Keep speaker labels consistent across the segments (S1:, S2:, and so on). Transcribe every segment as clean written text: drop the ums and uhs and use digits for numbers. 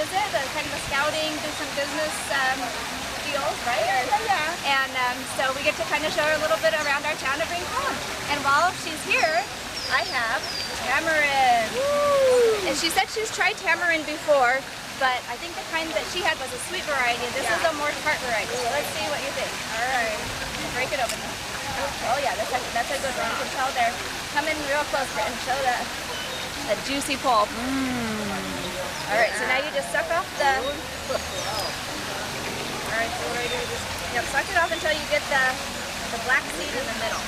S1: visit, kind of a scouting, do some business deals, right?
S2: Yeah.
S1: And so we get to kind of show her a little bit around our town of Rincon. And while she's here, I have tamarind.
S2: Woo.
S1: And she said she's tried tamarind before, but I think the kind that she had was a sweet variety. This is a more tart variety. So let's see what you think.
S2: All right.
S1: Break it open. Oh yeah, that's a good one. You can tell they're coming real close and show the juicy pulp. All right, so now you just suck off the. All right, so we're gonna just suck it off until you get the black seed in the middle.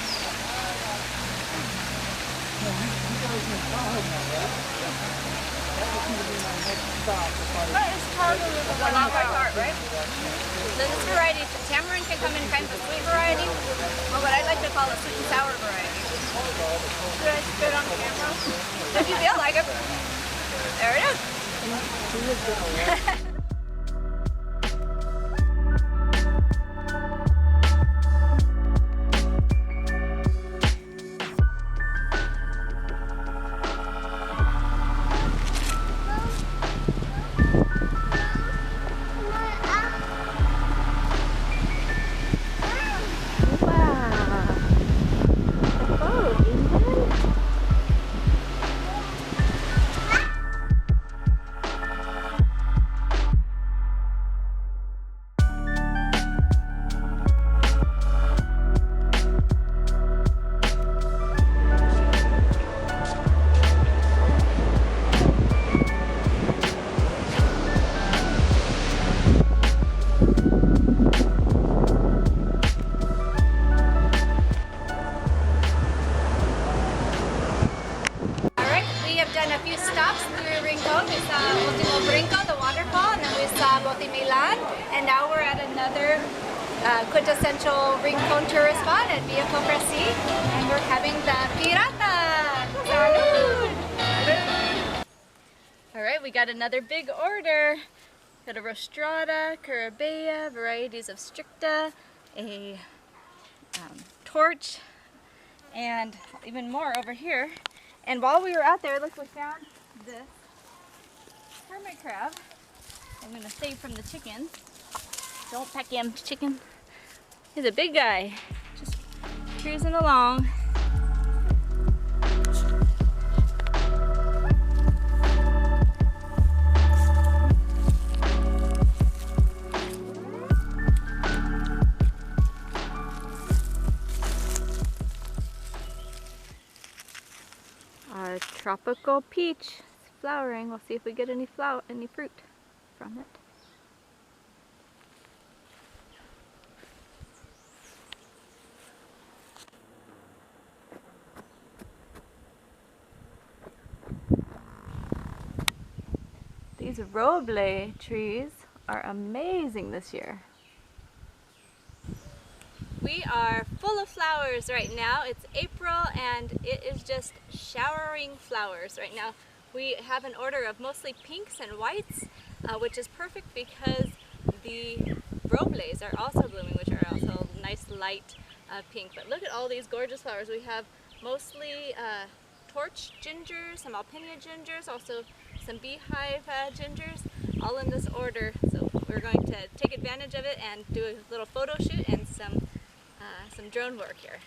S1: But it's tart a little bit. Not quite tart, right? So this variety, tamarind can come in kind of a sweet variety, or what I like to call a sweet and sour variety. Should I spit on camera? If you feel like it. There it is. A few stops through Rincon. We saw Ultimo Brinco, the waterfall, and then we saw Milan, and now we're at another quintessential Rincon tourist spot at Via Copresi, and we're having the Pirata! Salud! Alright, we got another big order. Got a Rostrada, Carabea, varieties of Stricta, a torch, and even more over here. And while we were out there, look, we found this hermit crab. I'm gonna save from the chickens. Don't peck him, chicken. He's a big guy, just cruising along. Our tropical peach is flowering. We'll see if we get any fruit from it. These roble trees are amazing this year. We are full of flowers right now. It's April and it is just showering flowers right now. We have an order of mostly pinks and whites, which is perfect because the robles are also blooming, which are also nice light pink. But look at all these gorgeous flowers. We have mostly torch gingers, some alpinia gingers, also some beehive gingers, all in this order. So we're going to take advantage of it and do a little photo shoot and some drone work here.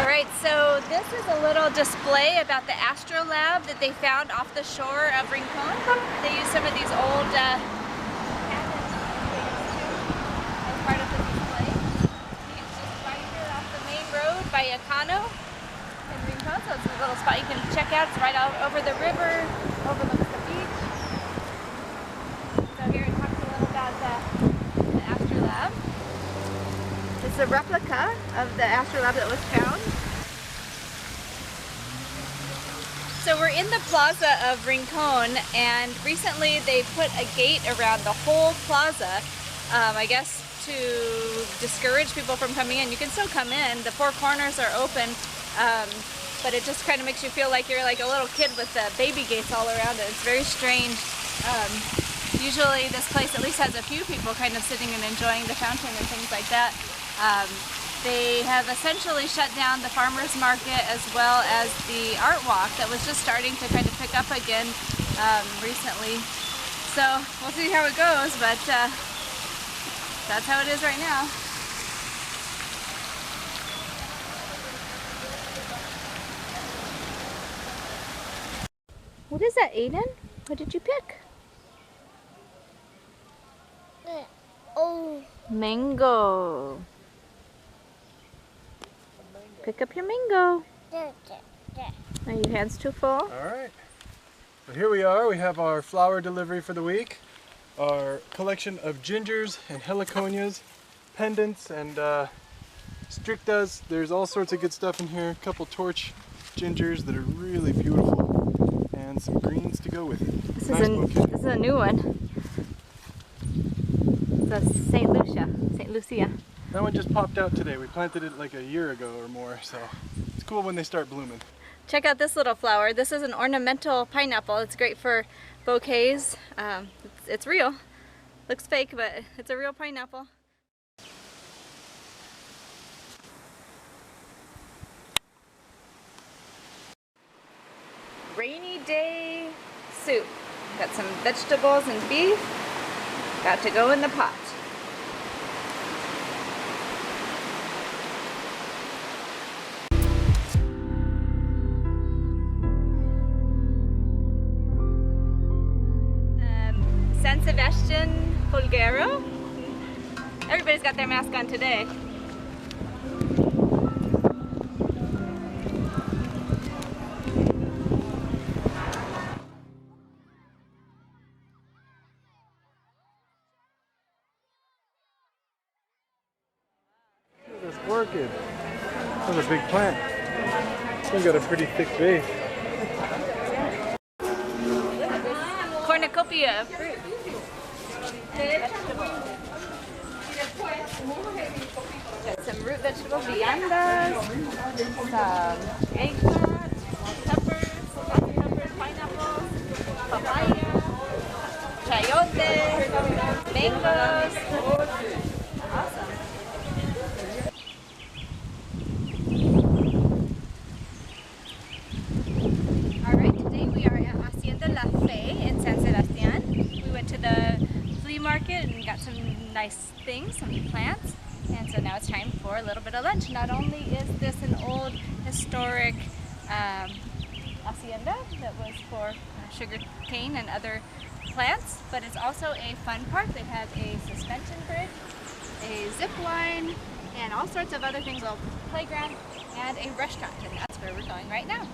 S1: Alright, so this is a little display about the astrolabe that they found off the shore of Rincon. They use some of these old cannons as part of the display. It's just right here off the main road by Yacano in Rincon, so it's a little spot you can check out. It's right out over the river, overlooks the beach. So here it talks a little about the astrolabe. It's a replica of the astrolabe that was found. So we're in the plaza of Rincon, and recently they put a gate around the whole plaza, I guess to discourage people from coming in. You can still come in, the four corners are open, but it just kind of makes you feel like you're like a little kid with the baby gates all around it. It's very strange. Usually this place at least has a few people kind of sitting and enjoying the fountain and things like that. They have essentially shut down the farmers market as well as the art walk that was just starting to kind of pick up again recently. So we'll see how it goes, but that's how it is right now. What is that, Aiden? What did you pick?
S2: Oh,
S1: Mango. Pick up your mango. Are your hands too full?
S3: All right. So here we are. We have our flower delivery for the week. Our collection of gingers and heliconias, pendants and strictas. There's all sorts of good stuff in here. A couple torch gingers that are really beautiful, and some greens to go with it.
S1: This
S3: Nice
S1: is a new one. It's a St. Lucia.
S3: That one just popped out today. We planted it like a year ago or more, so it's cool when they start blooming.
S1: Check out this little flower. This is an ornamental pineapple. It's great for bouquets. It's real. Looks fake, but it's a real pineapple. Rainy day soup. Got some vegetables and beef. Got to go in the pot. San Sebastian pulguero. Everybody's got their mask on today.
S3: This orchid. That's a big plant. It's got a pretty thick base.
S1: Cornucopia of fruit. Got some root vegetables, viandas, some eggplant, peppers, pineapples, papaya, chayote, mangoes. Awesome. Alright, today we are at Hacienda La Fe in San Sebastian. We went to the flea market and got some nice things, some plants, and so now it's time for a little bit of lunch. Not only is this an old historic hacienda that was for sugar cane and other plants, but it's also a fun park. They have a suspension bridge, a zip line, and all sorts of other things, a playground, and a restaurant, and that's where we're going right now.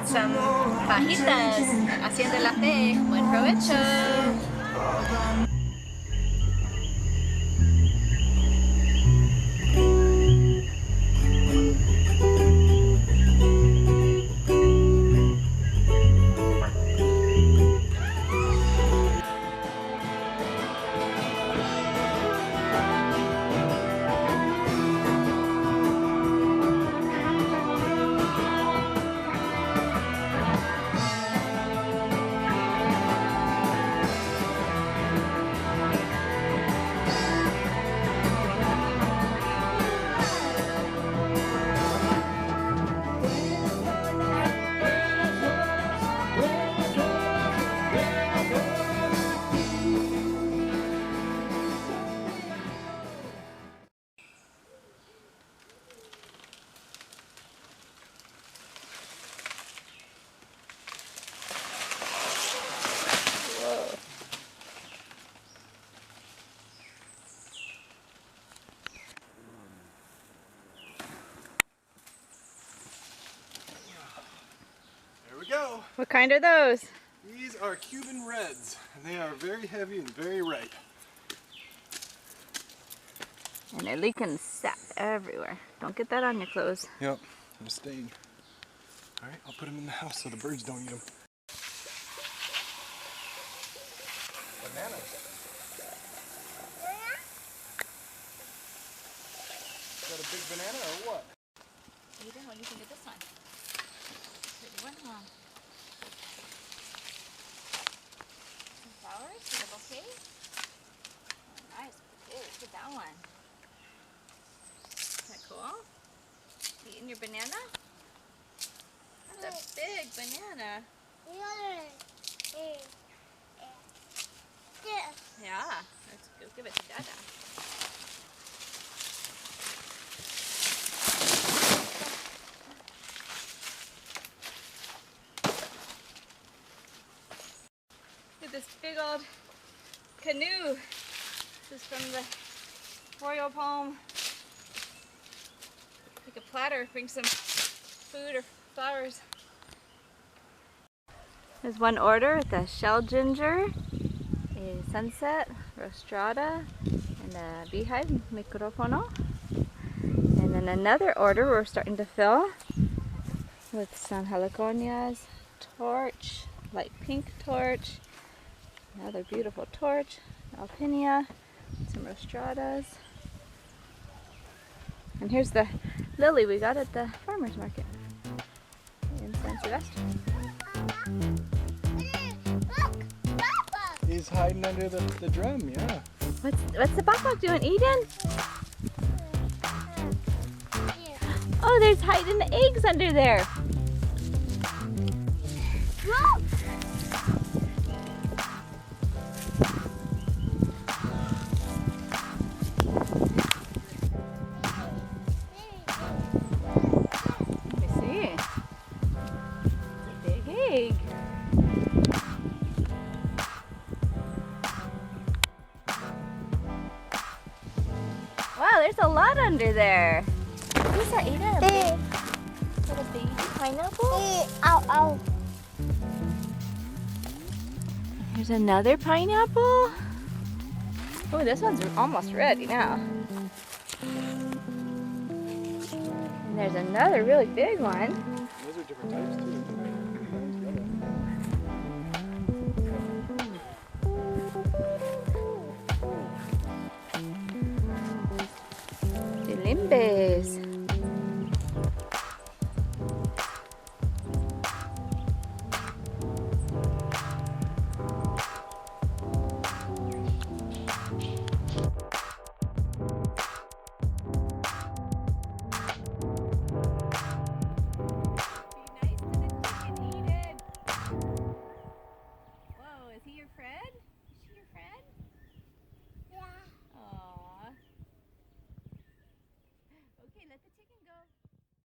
S1: eat some fajitas at Hacienda La Fe. Buen provecho!
S3: Go.
S1: What kind are those?
S3: These are Cuban reds, and they are very heavy and very ripe.
S1: And they're leaking sap everywhere. Don't get that on your clothes.
S3: Yep, I'm staying. All right, I'll put them in the house so the birds don't eat them. Bananas. Is that a big banana or what?
S1: Aiden, what do you think of this one? Pretty one, huh? Some flowers for the bouquet? Oh, nice. Ooh, look at that one. Isn't that cool? Eating your banana? That's a big banana. Yeah. Let's go give it to Dada. Look at this big old canoe. This is from the royal palm. Like a platter, bring some food or flowers. There's one order with a shell ginger, a sunset, rostrada, and a beehive, microfono. And then another order we're starting to fill with some heliconias, torch, light pink torch, another beautiful torch, alpinia, some rostradas. And here's the lily we got at the farmer's market in San Sebastian.
S3: He's hiding under the drum, yeah.
S1: What's the bok doing, Eden? Oh, there's hiding eggs under there. Wow, there's a lot under there. Who's that, Ada? Is that a baby pineapple?
S2: Ow, ow.
S1: There's another pineapple. Oh, this one's almost ready now. And there's another really big one.
S3: Those are different types too.
S1: Limbe.